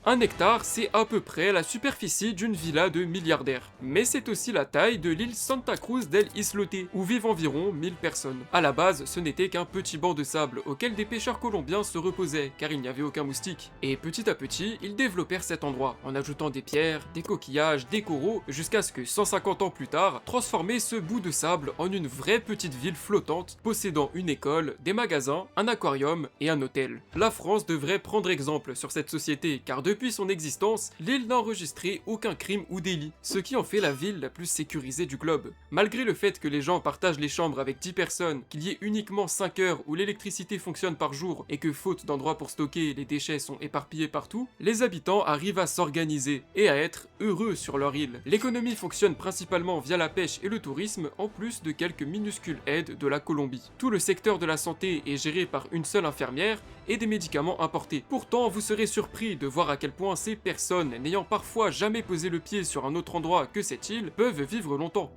Un hectare, c'est à peu près la superficie d'une villa de milliardaire. Mais c'est aussi la taille de l'île Santa Cruz del Islote, où vivent environ 1000 personnes. À la base, ce n'était qu'un petit banc de sable auquel des pêcheurs colombiens se reposaient, car il n'y avait aucun moustique. Et petit à petit, ils développèrent cet endroit, en ajoutant des pierres, des coquillages, des coraux, jusqu'à ce que 150 ans plus tard, transformer ce bout de sable en une vraie petite ville flottante, possédant une école, des magasins, un aquarium et un hôtel. La France devrait prendre exemple sur cette société, car depuis son existence, l'île n'a enregistré aucun crime ou délit, ce qui en fait la ville la plus sécurisée du globe. Malgré le fait que les gens partagent les chambres avec 10 personnes, qu'il y ait uniquement 5 heures où l'électricité fonctionne par jour et que faute d'endroits pour stocker, les déchets sont éparpillés partout, les habitants arrivent à s'organiser et à être heureux sur leur île. L'économie fonctionne principalement via la pêche et le tourisme, en plus de quelques minuscules aides de la Colombie. Tout le secteur de la santé est géré par une seule infirmière et des médicaments importés. Pourtant, vous serez surpris de voir à quel point ces personnes, n'ayant parfois jamais posé le pied sur un autre endroit que cette île, peuvent vivre longtemps.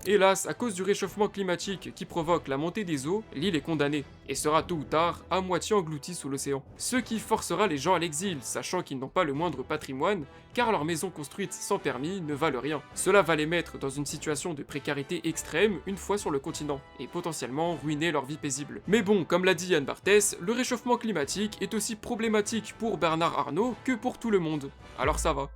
Hélas, à cause du réchauffement climatique qui provoque la montée des eaux, l'île est condamnée, et sera tôt ou tard à moitié engloutie sous l'océan. Ce qui forcera les gens à l'exil, sachant qu'ils n'ont pas le moindre patrimoine, car leurs maisons construites sans permis ne valent rien. Cela va les mettre dans une situation de précarité extrême une fois sur le continent, et potentiellement ruiner leur vie paisible. Mais bon, comme l'a dit Yann Barthès, le réchauffement climatique est aussi problématique pour Bernard Arnault que pour tout le monde. Alors ça va.